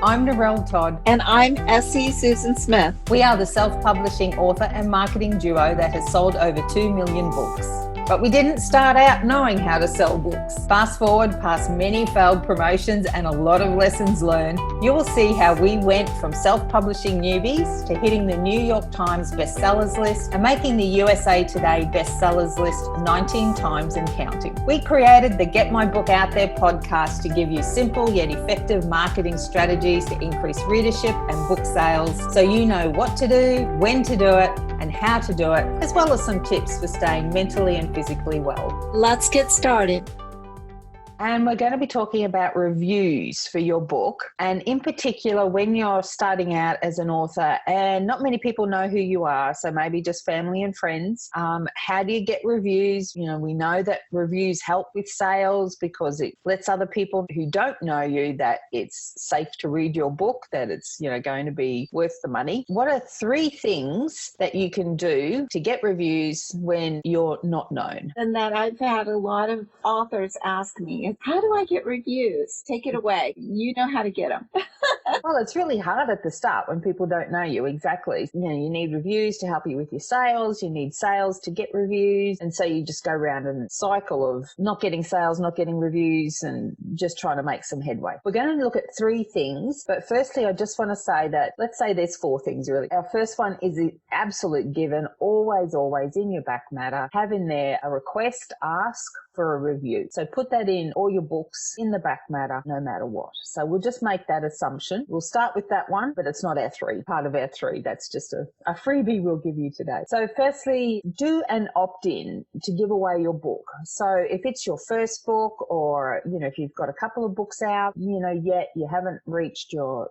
I'm Narelle Todd. And I'm Essie Susan Smith. We are the self-publishing author and marketing duo that has sold over 2 million books. But we didn't start out knowing how to sell books. Fast forward past many failed promotions and a lot of lessons learned, you will see how we went from self-publishing newbies to hitting the New York Times bestsellers list and making the USA Today bestsellers list 19 times and counting. We created the Get My Book Out There podcast to give you simple yet effective marketing strategies to increase readership and book sales, so you know what to do, when to do it, and how to do it, as well as some tips for staying mentally and physically well. Let's get started. And we're going to be talking about reviews for your book, and in particular when you're starting out as an author and not many people know who you are, so maybe just family and friends. How do you get reviews? You know, we know that reviews help with sales because it lets other people who don't know you that it's safe to read your book, that it's, you know, going to be worth the money. What are 3 things that you can do to get reviews when you're not known? And that I've had a lot of authors ask me, how do I get reviews? Take it away. You know how to get them. Well, it's really hard at the start when people don't know you. Exactly. You know, you need reviews to help you with your sales. You need sales to get reviews. And so you just go around in a cycle of not getting sales, not getting reviews, and just trying to make some headway. We're going to look at 3 things. But firstly, I just want to say that, let's say there's 4 things really. Our first one is the absolute given, always in your back matter. Have in there a request, ask for a review. So put that in all your books in the back matter, no matter what. So we'll just make that assumption. We'll start with that one, but it's not our 3, part of our 3. That's just a freebie we'll give you today. So firstly, do an opt-in to give away your book. So if it's your first book, or, you know, if you've got a couple of books out, you know, yet you haven't reached your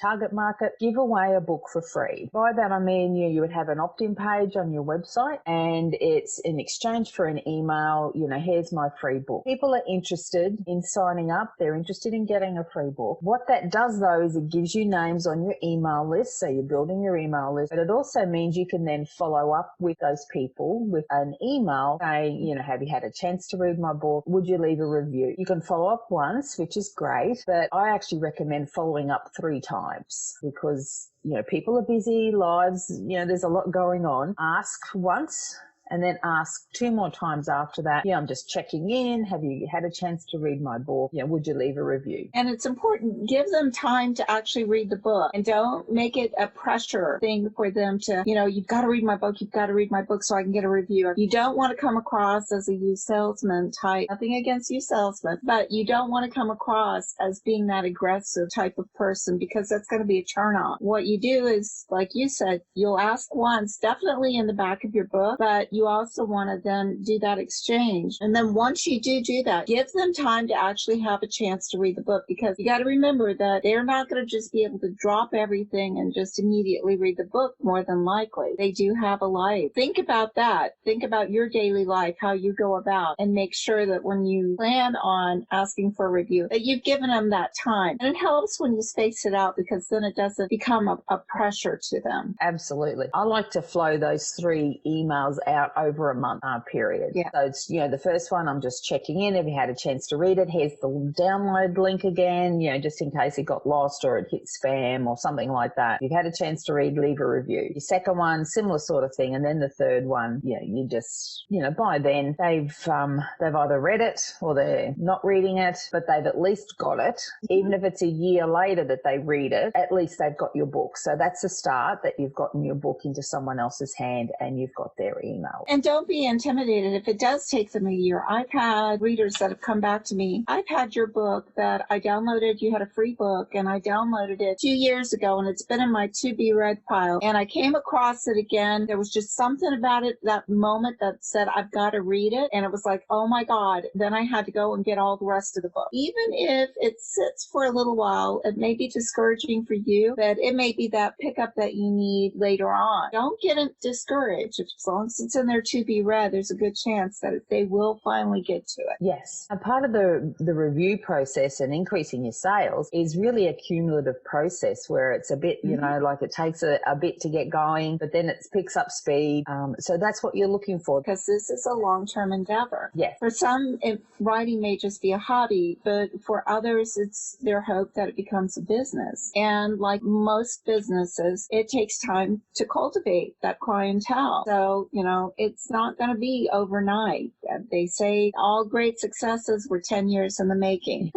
target market, give away a book for free. By that I mean you would have an opt-in page on your website, and it's in exchange for an email, you know, here's my free book. People are interested in signing up. They're interested in getting a free book. What that does though is it gives you names on your email list. So you're building your email list, but it also means you can then follow up with those people with an email saying, you know, have you had a chance to read my book? Would you leave a review? You can follow up once, which is great, but I actually recommend following up 3 times because, you know, people are busy, lives, you know, there's a lot going on. Ask once, and then ask 2 more times after that. Yeah, I'm just checking in. Have you had a chance to read my book? Yeah, would you leave a review? And it's important. Give them time to actually read the book, and don't make it a pressure thing for them to, you know, you've got to read my book. You've got to read my book so I can get a review. You don't want to come across as a used salesman type. Nothing against you salesmen, but you don't want to come across as being that aggressive type of person because that's going to be a turn on. What you do is, like you said, you'll ask once, definitely in the back of your book, but you also want to then do that exchange. And then once you do that, give them time to actually have a chance to read the book, because you got to remember that they're not going to just be able to drop everything and just immediately read the book. More than likely, they do have a life. Think about that. Think about your daily life, how you go about, and make sure that when you plan on asking for a review, that you've given them that time. And it helps when you space it out, because then it doesn't become a pressure to them. Absolutely. I like to flow those 3 emails out over a month period. Yeah. So it's, you know, the first one, I'm just checking in. Have you had a chance to read it? Here's the download link again, you know, just in case it got lost or it hit spam or something like that. You've had a chance to read, leave a review. Your second one, similar sort of thing. And then the third one, you know, you just, you know, by then they've either read it or they're not reading it, but they've at least got it. Even if it's a year later that they read it, at least they've got your book. So that's a start, that you've gotten your book into someone else's hand and you've got their email. And don't be intimidated if it does take them a year. I've had readers that have come back to me. I've had your book that I downloaded. You had a free book, and I downloaded it 2 years ago, and it's been in my to be read pile. And I came across it again. There was just something about it, that moment that said, I've got to read it. And it was like, oh my God. Then I had to go and get all the rest of the book. Even if it sits for a little while, it may be discouraging for you, but it may be that pickup that you need later on. Don't get discouraged. As long as it's in there to be read, there's a good chance that they will finally get to it. Yes. A part of the review process and increasing your sales is really a cumulative process where it's a bit, like it takes a bit to get going, but then it picks up speed. So that's what you're looking for. Because this is a long-term endeavor. Yes. For some, writing may just be a hobby, but for others, it's their hope that it becomes a business. And like most businesses, it takes time to cultivate that clientele. So, it's not going to be overnight. They say all great successes were 10 years in the making.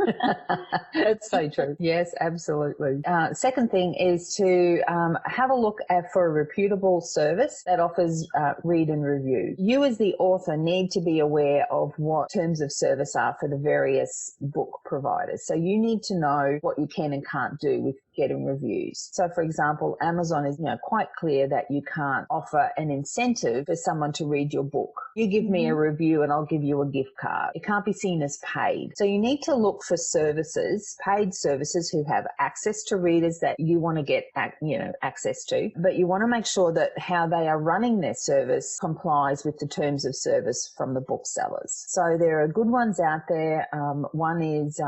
That's so true. Yes, absolutely. Second thing is to have a look for a reputable service that offers read and review. You as the author need to be aware of what terms of service are for the various book providers. So you need to know what you can and can't do with getting reviews. So for example, Amazon is quite clear that you can't offer an incentive for someone to read your book. You give me a review and I'll give you a gift card. It can't be seen as paid. So you need to look for services, paid services who have access to readers that you want to get access to, but you want to make sure that how they are running their service complies with the terms of service from the booksellers. So there are good ones out there. One is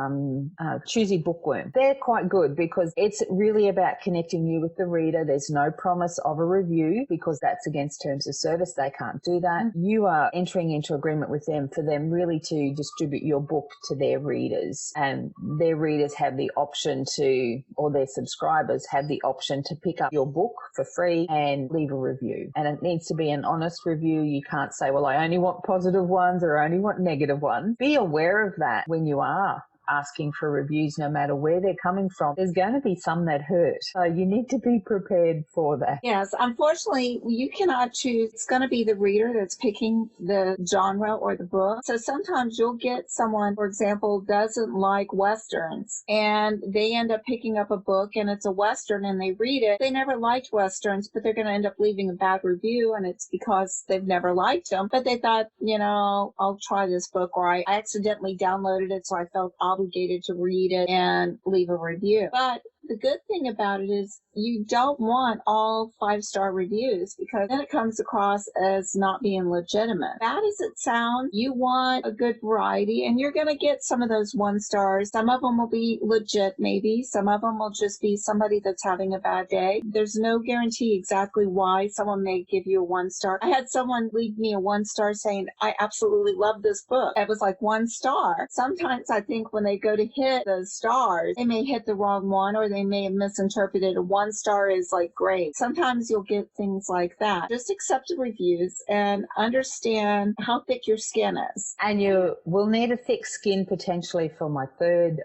Choosy Bookworm. They're quite good because it's really about connecting you with the reader. There's no promise of a review because that's against terms of service. They can't do that. You are entering into agreement with them for them really to distribute your book to their readers, and their readers have the option to, or their subscribers have the option to pick up your book for free and leave a review. And it needs to be an honest review. You can't say, well, I only want positive ones or I only want negative ones. Be aware of that when you are asking for reviews, no matter where they're coming from. There's going to be some that hurt. So you need to be prepared for that. Yes, unfortunately, you cannot choose. It's going to be the reader that's picking the genre or the book. So sometimes you'll get someone, for example, doesn't like Westerns, and they end up picking up a book and it's a Western and they read it. They never liked Westerns, but they're going to end up leaving a bad review, and it's because they've never liked them. But they thought, I'll try this book, or I accidentally downloaded it, so I felt obligated to read it and leave a review. But the good thing about it is you don't want all 5-star reviews, because then it comes across as not being legitimate. Bad as it sounds, you want a good variety, and you're going to get some of those 1 stars. Some of them will be legit, maybe. Some of them will just be somebody that's having a bad day. There's no guarantee exactly why someone may give you a 1 star. I had someone leave me a 1 star saying, I absolutely love this book. It was like 1 star. Sometimes I think when they go to hit the stars, they may hit the wrong one, or they may have misinterpreted. A 1 star is like great. Sometimes you'll get things like that. Just accept the reviews and understand how thick your skin is. And you will need a thick skin potentially for my third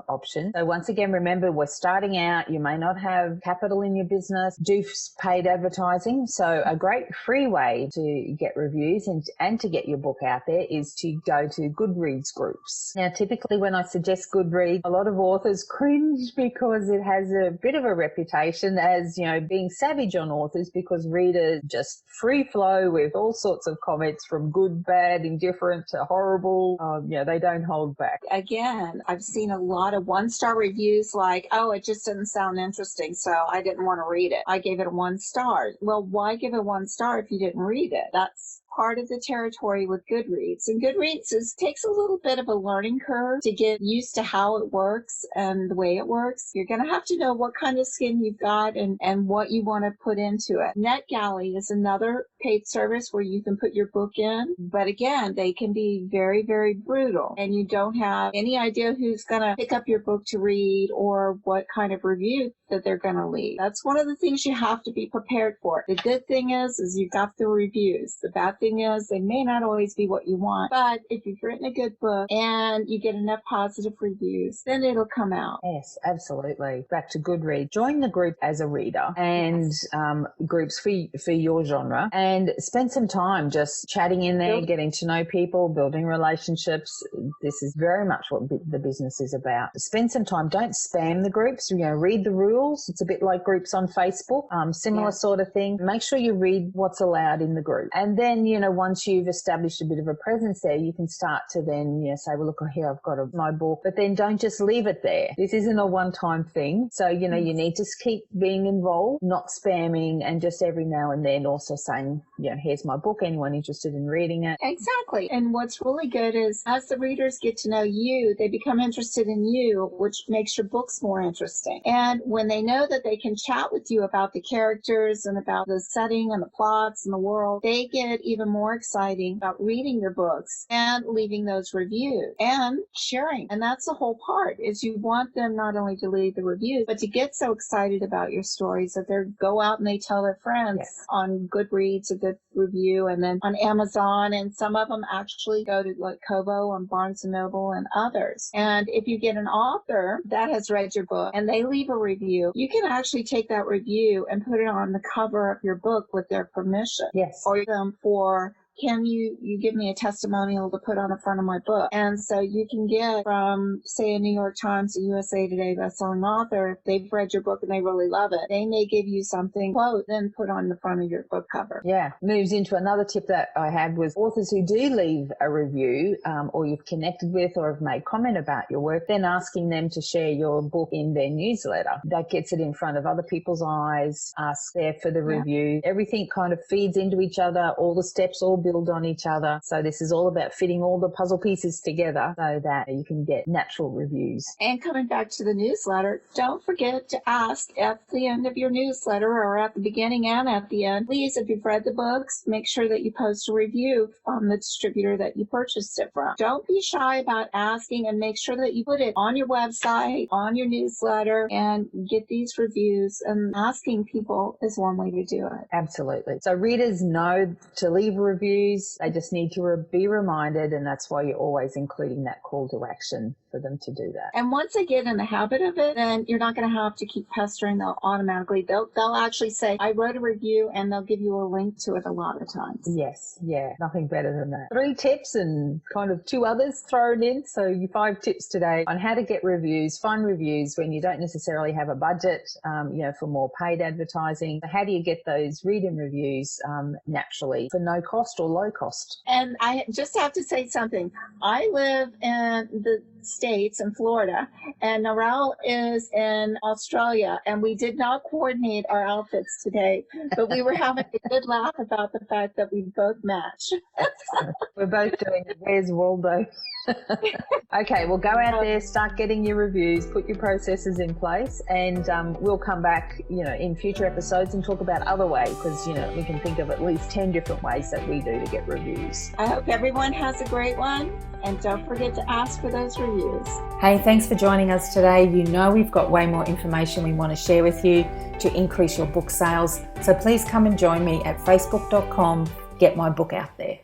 option. So once again, remember, we're starting out. You may not have capital in your business. Do paid advertising. So a great free way to get reviews and to get your book out there is to go to Goodreads groups. Now, typically when I suggest Goodreads, a lot of authors cringe because it has a bit of a reputation as, being savage on authors, because readers just free flow with all sorts of comments from good, bad, indifferent to horrible. They don't hold back. Again, I've seen a lot of 1-star reviews like, oh, it just didn't sound interesting, so I didn't want to read it. I gave it a 1 star. Well, why give it 1 star if you didn't read it? That's part of the territory with Goodreads. And Goodreads takes a little bit of a learning curve to get used to how it works and the way it works. You're going to have to know what kind of skin you've got and what you want to put into it. NetGalley is another paid service where you can put your book in. But again, they can be very, very brutal. And you don't have any idea who's going to pick up your book to read or what kind of review that they're going to leave. That's one of the things you have to be prepared for. The good thing is you got the reviews. The bad thing is they may not always be what you want, but if you've written a good book and you get enough positive reviews, then it'll come out. Yes, absolutely. Back to Goodreads. Join the group as a reader and groups for your genre, and spend some time just chatting in there, getting to know people, building relationships. This is very much what the business is about. Spend some time. Don't spam the groups. Read the rules. It's a bit like groups on Facebook, similar sort of thing. Make sure you read what's allowed in the group, and then once you've established a bit of a presence there, you can start to then, say, well, look, here I've got my book, but then don't just leave it there. This isn't a one-time thing. So, you need to keep being involved, not spamming, and just every now and then also saying, here's my book, anyone interested in reading it? Exactly. And what's really good is as the readers get to know you, they become interested in you, which makes your books more interesting. And when they know that they can chat with you about the characters and about the setting and the plots and the world, they get even more exciting about reading your books and leaving those reviews and sharing. And that's the whole part, is you want them not only to leave the reviews, but to get so excited about your stories that they go out and they tell their friends. Yes. On Goodreads, a good review, and then on Amazon, and some of them actually go to like Kobo and Barnes & Noble and others. And if you get an author that has read your book and they leave a review, you can actually take that review and put it on the cover of your book with their permission. Yes. Or them for, can you give me a testimonial to put on the front of my book? And so you can get from, say, a New York Times, a USA Today bestselling author, if they've read your book and they really love it, they may give you something, quote, then put on the front of your book cover. Yeah. Moves into another tip that I had was authors who do leave a review or you've connected with or have made comment about your work, then asking them to share your book in their newsletter. That gets it in front of other people's eyes, ask there for the review. Everything kind of feeds into each other, all the steps all build on each other. So this is all about fitting all the puzzle pieces together so that you can get natural reviews. And coming back to the newsletter, don't forget to ask at the end of your newsletter or at the beginning and at the end, please, if you've read the books, make sure that you post a review on the distributor that you purchased it from. Don't be shy about asking, and make sure that you put it on your website, on your newsletter, and get these reviews. And asking people is one way to do it. Absolutely. So readers know to leave reviews. They just need to be reminded, and that's why you're always including that call to action for them to do that. And once they get in the habit of it, then you're not going to have to keep pestering. They'll automatically, they'll actually say, I wrote a review, and they'll give you a link to it a lot of times. Yes, yeah, nothing better than that. 3 tips and kind of 2 others thrown in. So you 5 tips today on how to get reviews, find reviews when you don't necessarily have a budget, for more paid advertising. So how do you get those read-in reviews naturally for no cost or low cost? And I just have to say something. I live in the States, in Florida, and Narelle is in Australia, and we did not coordinate our outfits today, but we were having a good laugh about the fact that we both match. We're both doing Where's Waldo? Okay, well, go out there, start getting your reviews, put your processes in place, and we'll come back, in future episodes and talk about other ways, because, we can think of at least 10 different ways that we do to get reviews. I hope everyone has a great one, and don't forget to ask for those reviews. Hey, thanks for joining us today. We've got way more information we want to share with you to increase your book sales. So please come and join me at facebook.com. Get my book out there.